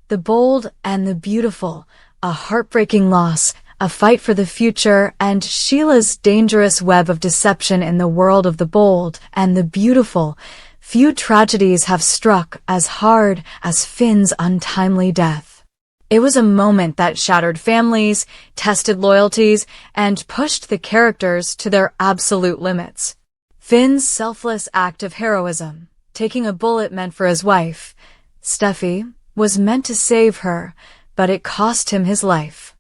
The Bold and the Beautiful, a heartbreaking loss, a fight for the future, and Sheila's dangerous web of deception in the world of the bold and the beautiful. Few tragedies have struck as hard as Finn's untimely death. It was a moment that shattered families, tested loyalties, and pushed the characters to their absolute limits. Finn's selfless act of heroism, taking a bullet meant for his wife, Steffi, was meant to save her, but it cost him his life.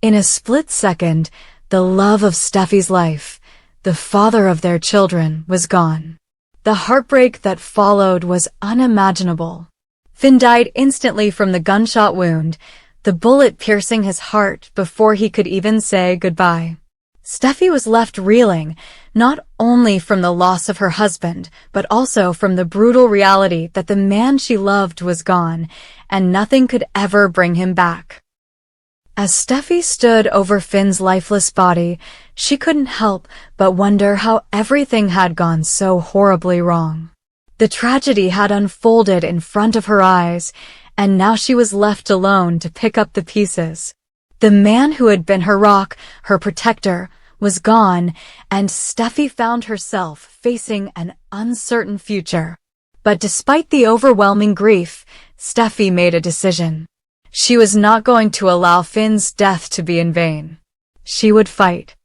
In a split second, the love of Steffi's life, the father of their children, was gone. The heartbreak that followed was unimaginable. Finn died instantly from the gunshot wound, the bullet piercing his heart before he could even say goodbye. Steffi was left reeling, not only from the loss of her husband, but also from the brutal reality that the man she loved was gone, and nothing could ever bring him back. As Steffi stood over Finn's lifeless body, she couldn't help but wonder how everything had gone so horribly wrong. The tragedy had unfolded in front of her eyes, and now she was left alone to pick up the pieces. The man who had been her rock, her protector, was gone, and Steffi found herself facing an uncertain future. But despite the overwhelming grief, Steffi made a decision. She was not going to allow Finn's death to be in vain. She would fight.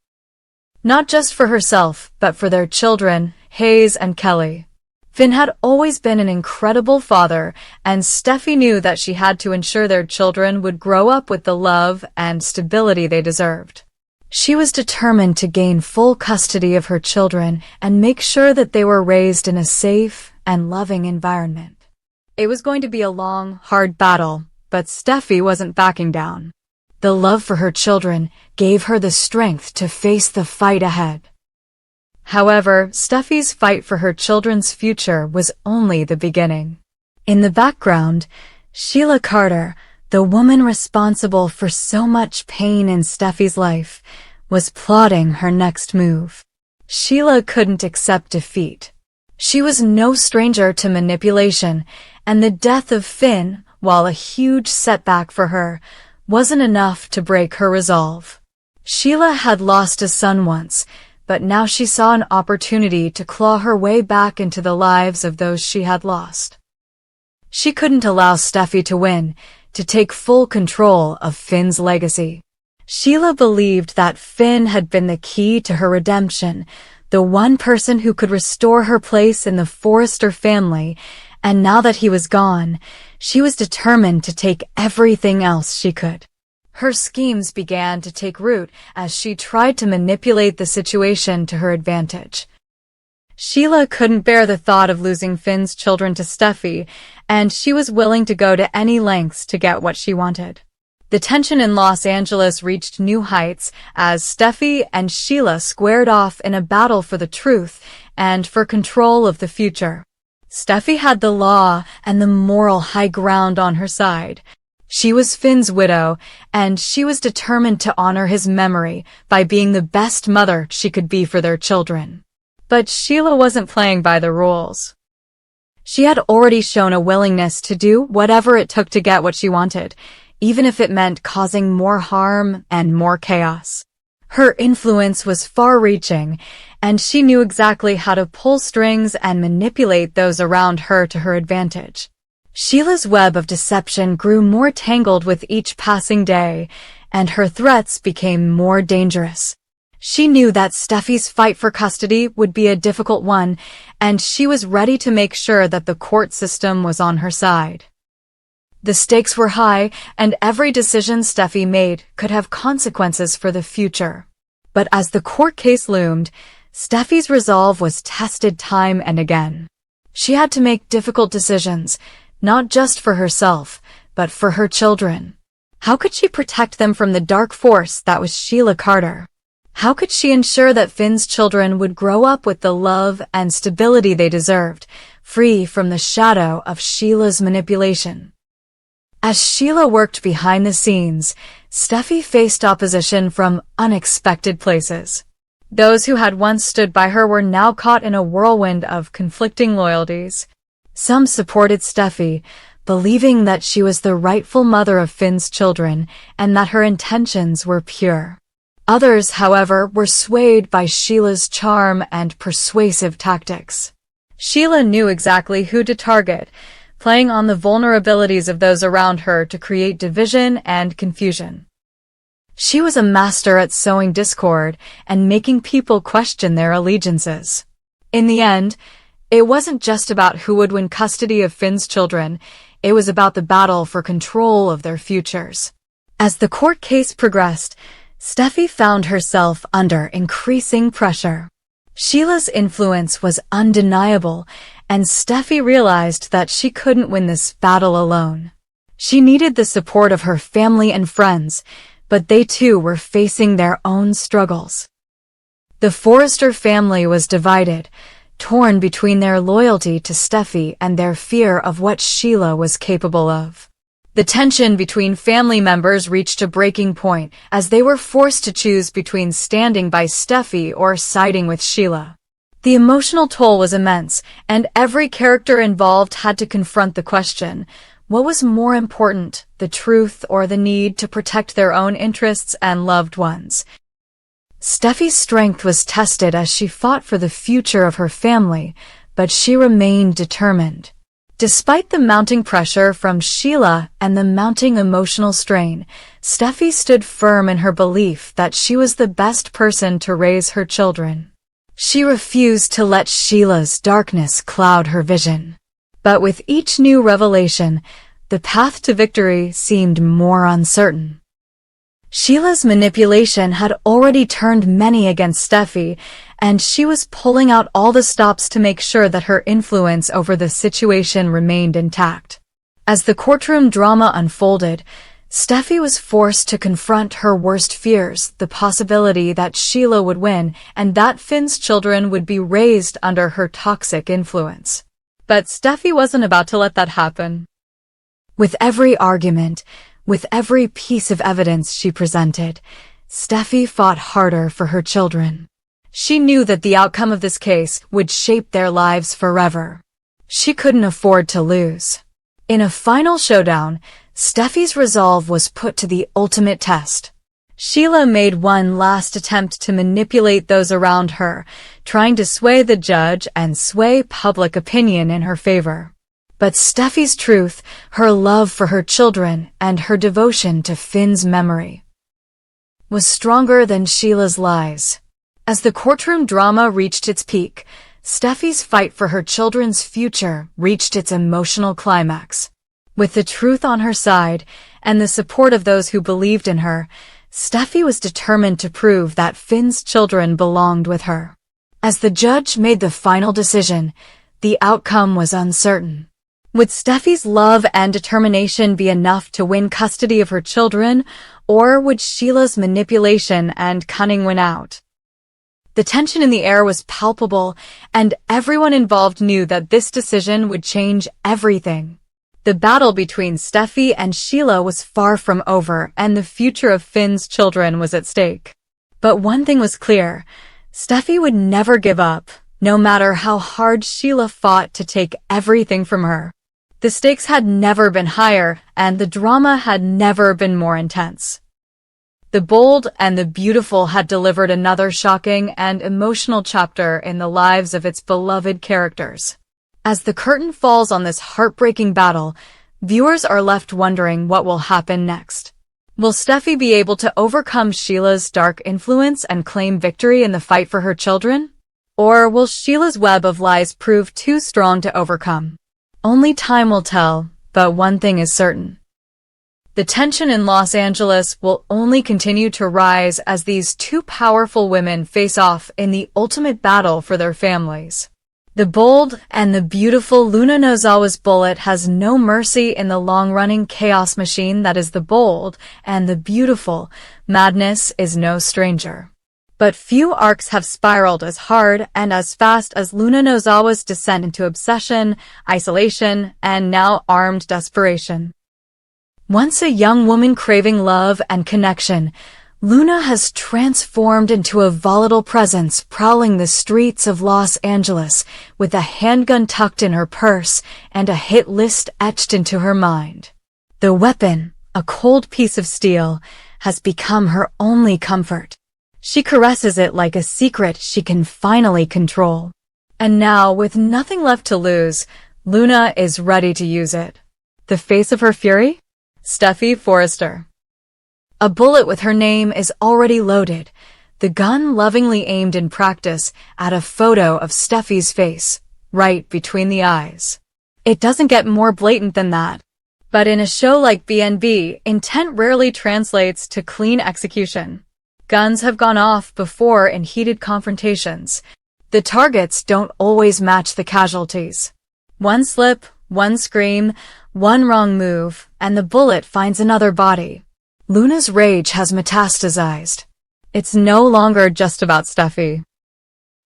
Not just for herself, but for their children, Hayes and Kelly. Finn had always been an incredible father, and Steffi knew that she had to ensure their children would grow up with the love and stability they deserved. She was determined to gain full custody of her children and make sure that they were raised in a safe and loving environment. It was going to be a long, hard battle, but Steffi wasn't backing down. The love for her children gave her the strength to face the fight ahead. However, Steffi's fight for her children's future was only the beginning. In the background, Sheila Carter, the woman responsible for so much pain in Steffi's life, was plotting her next move. Sheila couldn't accept defeat. She was no stranger to manipulation, and the death of Finn, while a huge setback for her, wasn't enough to break her resolve. Sheila had lost a son once, but now she saw an opportunity to claw her way back into the lives of those she had lost. She couldn't allow Steffi to win, to take full control of Finn's legacy. Sheila believed that Finn had been the key to her redemption, the one person who could restore her place in the Forrester family, and now that he was gone, she was determined to take everything else she could. Her schemes began to take root as she tried to manipulate the situation to her advantage. Sheila couldn't bear the thought of losing Finn's children to Steffi, and she was willing to go to any lengths to get what she wanted. The tension in Los Angeles reached new heights as Steffi and Sheila squared off in a battle for the truth and for control of the future. Steffi had the law and the moral high ground on her side. She was Finn's widow, and she was determined to honor his memory by being the best mother she could be for their children. But Sheila wasn't playing by the rules. She had already shown a willingness to do whatever it took to get what she wanted, even if it meant causing more harm and more chaos. Her influence was far-reaching, and she knew exactly how to pull strings and manipulate those around her to her advantage. Sheila's web of deception grew more tangled with each passing day, and her threats became more dangerous. She knew that Steffi's fight for custody would be a difficult one, and she was ready to make sure that the court system was on her side. The stakes were high, and every decision Steffi made could have consequences for the future. But as the court case loomed, Steffi's resolve was tested time and again. She had to make difficult decisions, not just for herself, but for her children. How could she protect them from the dark force that was Sheila Carter? How could she ensure that Finn's children would grow up with the love and stability they deserved, free from the shadow of Sheila's manipulation? As Sheila worked behind the scenes, Steffi faced opposition from unexpected places. Those who had once stood by her were now caught in a whirlwind of conflicting loyalties. Some supported Steffi, believing that she was the rightful mother of Finn's children and that her intentions were pure. Others, however, were swayed by Sheila's charm and persuasive tactics. Sheila knew exactly who to target, playing on the vulnerabilities of those around her to create division and confusion. She was a master at sowing discord and making people question their allegiances. In the end, it wasn't just about who would win custody of Finn's children, it was about the battle for control of their futures. As the court case progressed, Steffi found herself under increasing pressure. Sheila's influence was undeniable, and Steffi realized that she couldn't win this battle alone. She needed the support of her family and friends, but they too were facing their own struggles. The Forrester family was divided, torn between their loyalty to Steffi and their fear of what Sheila was capable of. The tension between family members reached a breaking point as they were forced to choose between standing by Steffi or siding with Sheila. The emotional toll was immense, and every character involved had to confront the question, what was more important, the truth or the need to protect their own interests and loved ones? Steffi's strength was tested as she fought for the future of her family, but she remained determined. Despite the mounting pressure from Sheila and the mounting emotional strain, Steffi stood firm in her belief that she was the best person to raise her children. She refused to let Sheila's darkness cloud her vision. But with each new revelation, the path to victory seemed more uncertain. Sheila's manipulation had already turned many against Steffi, and she was pulling out all the stops to make sure that her influence over the situation remained intact. As the courtroom drama unfolded, Steffi was forced to confront her worst fears, the possibility that Sheila would win and that Finn's children would be raised under her toxic influence. But Steffi wasn't about to let that happen. With every argument, with every piece of evidence she presented, Steffi fought harder for her children. She knew that the outcome of this case would shape their lives forever. She couldn't afford to lose. In a final showdown, Steffi's resolve was put to the ultimate test. Sheila made one last attempt to manipulate those around her, trying to sway the judge and sway public opinion in her favor. But Steffi's truth, her love for her children, and her devotion to Finn's memory was stronger than Sheila's lies. As the courtroom drama reached its peak, Steffi's fight for her children's future reached its emotional climax. With the truth on her side and the support of those who believed in her, Steffi was determined to prove that Finn's children belonged with her. As the judge made the final decision, the outcome was uncertain. Would Steffi's love and determination be enough to win custody of her children, or would Sheila's manipulation and cunning win out? The tension in the air was palpable, and everyone involved knew that this decision would change everything. The battle between Steffi and Sheila was far from over, and the future of Finn's children was at stake. But one thing was clear, Steffi would never give up, no matter how hard Sheila fought to take everything from her. The stakes had never been higher, and the drama had never been more intense. The Bold and the Beautiful had delivered another shocking and emotional chapter in the lives of its beloved characters. As the curtain falls on this heartbreaking battle, viewers are left wondering what will happen next. Will Steffi be able to overcome Sheila's dark influence and claim victory in the fight for her children? Or will Sheila's web of lies prove too strong to overcome? Only time will tell, but one thing is certain. The tension in Los Angeles will only continue to rise as these two powerful women face off in the ultimate battle for their families. The Bold and the Beautiful. Luna Nozawa's bullet has no mercy in the long-running chaos machine that is The Bold and the Beautiful. Madness is no stranger. But few arcs have spiraled as hard and as fast as Luna Nozawa's descent into obsession, isolation, and now armed desperation. Once a young woman craving love and connection, Luna has transformed into a volatile presence prowling the streets of Los Angeles with a handgun tucked in her purse and a hit list etched into her mind. The weapon, a cold piece of steel, has become her only comfort. She caresses it like a secret she can finally control. And now, with nothing left to lose, Luna is ready to use it. The face of her fury? Steffy Forrester. A bullet with her name is already loaded, the gun lovingly aimed in practice at a photo of Steffy's face, right between the eyes. It doesn't get more blatant than that. But in a show like BNB, intent rarely translates to clean execution. Guns have gone off before in heated confrontations. The targets don't always match the casualties. One slip, one scream, one wrong move, and the bullet finds another body. Luna's rage has metastasized. It's no longer just about Steffy.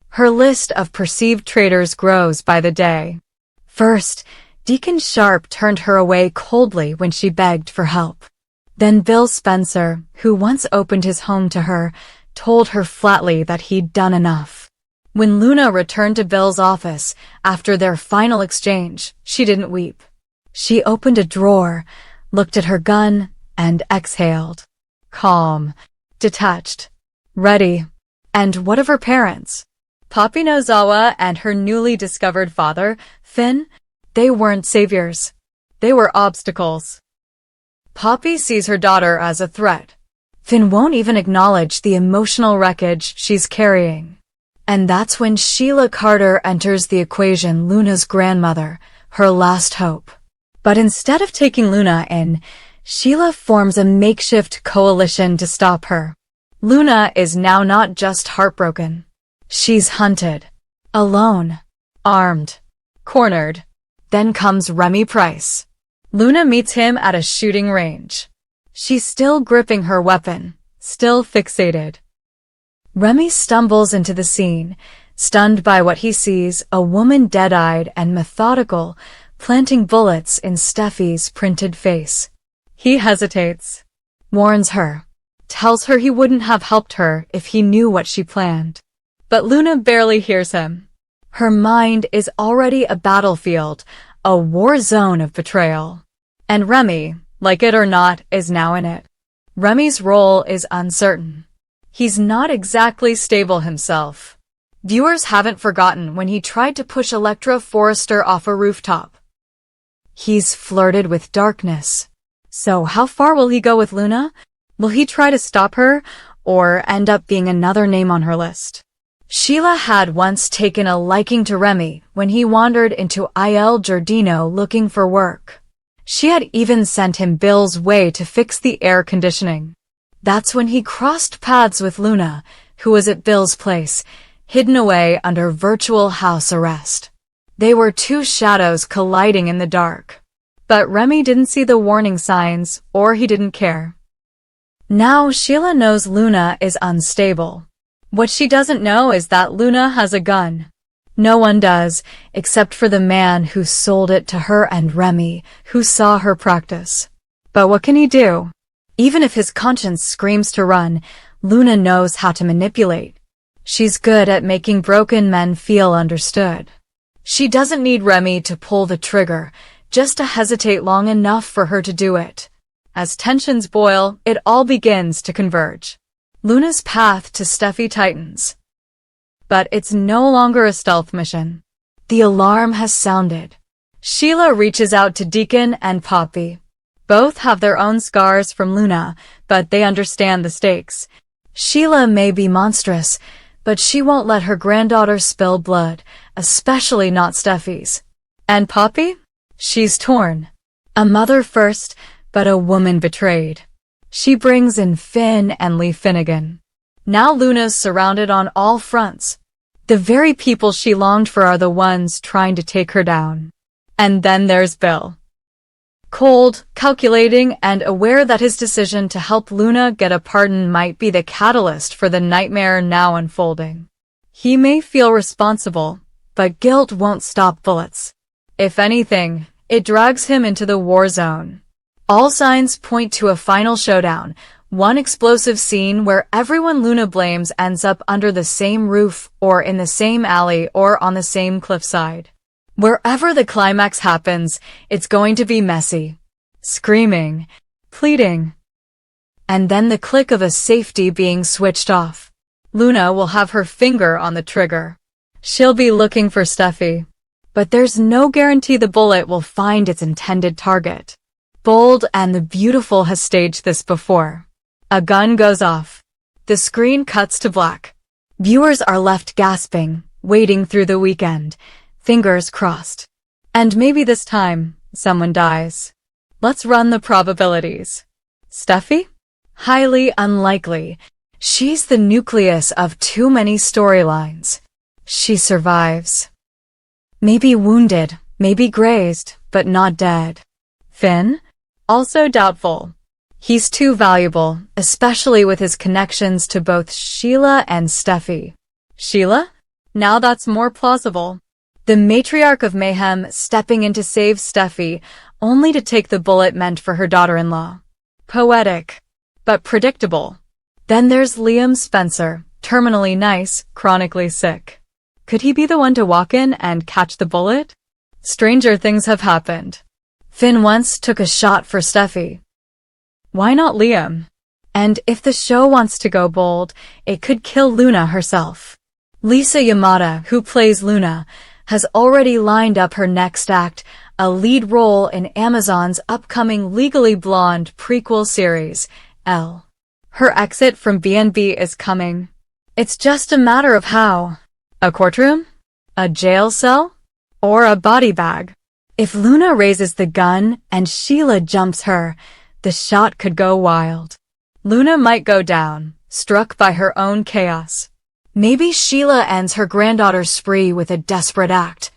Her list of perceived traitors grows by the day. First, Deacon Sharp turned her away coldly when she begged for help. Then Bill Spencer, who once opened his home to her, told her flatly that he'd done enough. When Luna returned to Bill's office after their final exchange, she didn't weep. She opened a drawer, looked at her gun, and exhaled. Calm, detached, ready. And what of her parents? Poppy Nozawa and her newly discovered father, Finn? They weren't saviors. They were obstacles. Poppy sees her daughter as a threat. Finn won't even acknowledge the emotional wreckage she's carrying. And that's when Sheila Carter enters the equation, Luna's grandmother, her last hope. But instead of taking Luna in, Sheila forms a makeshift coalition to stop her. Luna is now not just heartbroken. She's hunted. Alone. Armed. Cornered. Then comes Remy Price. Luna meets him at a shooting range. She's still gripping her weapon, still fixated. Remy stumbles into the scene, stunned by what he sees, a woman dead-eyed and methodical, planting bullets in Steffy's printed face. He hesitates, warns her, tells her he wouldn't have helped her if he knew what she planned. But Luna barely hears him. Her mind is already a battlefield, a war zone of betrayal. And Remy, like it or not, is now in it. Remy's role is uncertain. He's not exactly stable himself. Viewers haven't forgotten when he tried to push Elektra Forrester off a rooftop. He's flirted with darkness. So how far will he go with Luna? Will he try to stop her, or end up being another name on her list? Sheila had once taken a liking to Remy when he wandered into Il Giardino looking for work. She had even sent him Bill's way to fix the air conditioning. That's when he crossed paths with Luna, who was at Bill's place, hidden away under virtual house arrest. They were two shadows colliding in the dark. But Remy didn't see the warning signs, or he didn't care. Now Sheila knows Luna is unstable. What she doesn't know is that Luna has a gun. No one does, except for the man who sold it to her and Remy, who saw her practice. But what can he do? Even if his conscience screams to run, Luna knows how to manipulate. She's good at making broken men feel understood. She doesn't need Remy to pull the trigger, just to hesitate long enough for her to do it. As tensions boil, it all begins to converge. Luna's path to Steffy tightens. But it's no longer a stealth mission. The alarm has sounded. Sheila reaches out to Deacon and Poppy. Both have their own scars from Luna, but they understand the stakes. Sheila may be monstrous, but she won't let her granddaughter spill blood, especially not Steffy's. And Poppy? She's torn. A mother first, but a woman betrayed. She brings in Finn and Lee Finnegan. Now Luna's surrounded on all fronts. The very people she longed for are the ones trying to take her down. And then there's Bill. Cold, calculating, and aware that his decision to help Luna get a pardon might be the catalyst for the nightmare now unfolding. He may feel responsible, but guilt won't stop bullets. If anything, it drags him into the war zone. All signs point to a final showdown, One explosive scene where everyone Luna blames ends up under the same roof or in the same alley or on the same cliffside. Wherever the climax happens, it's going to be messy. Screaming, pleading, and then the click of a safety being switched off. Luna will have her finger on the trigger. She'll be looking for Steffi. But there's no guarantee the bullet will find its intended target. Bold and the Beautiful has staged this before. A gun goes off. The screen cuts to black. Viewers are left gasping, waiting through the weekend, fingers crossed. And maybe this time, someone dies. Let's run the probabilities. Steffi? Highly unlikely. She's the nucleus of too many storylines. She survives. Maybe wounded, maybe grazed, but not dead. Finn? Also doubtful. He's too valuable, especially with his connections to both Sheila and Steffi. Sheila? Now that's more plausible. The matriarch of mayhem stepping in to save Steffi, only to take the bullet meant for her daughter-in-law. Poetic, but predictable. Then there's Liam Spencer, terminally nice, chronically sick. Could he be the one to walk in and catch the bullet? Stranger things have happened. Finn once took a shot for Steffi. Why not Liam? And if the show wants to go bold, it could kill Luna herself. Lisa Yamada, who plays Luna, has already lined up her next act, a lead role in Amazon's upcoming Legally Blonde prequel series, Elle. Her exit from B&B is coming. It's just a matter of how. A courtroom? A jail cell? Or a body bag? If Luna raises the gun and Sheila jumps her, the shot could go wild. Luna might go down, struck by her own chaos. Maybe Sheila ends her granddaughter's spree with a desperate act.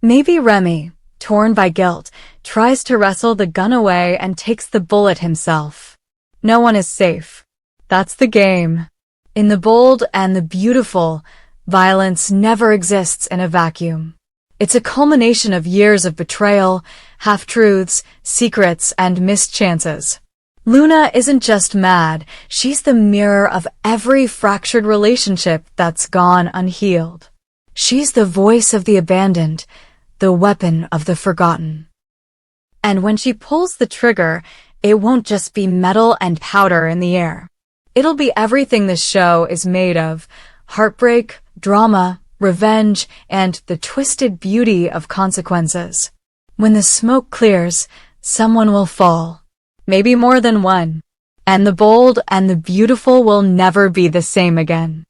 Maybe Remy, torn by guilt, tries to wrestle the gun away and takes the bullet himself. No one is safe. That's the game. In The Bold and the Beautiful, violence never exists in a vacuum. It's a culmination of years of betrayal, half-truths, secrets, and missed chances. Luna isn't just mad, she's the mirror of every fractured relationship that's gone unhealed. She's the voice of the abandoned, the weapon of the forgotten. And when she pulls the trigger, it won't just be metal and powder in the air. It'll be everything this show is made of: heartbreak, drama, revenge, and the twisted beauty of consequences. When the smoke clears, someone will fall. Maybe more than one. And The Bold and the Beautiful will never be the same again.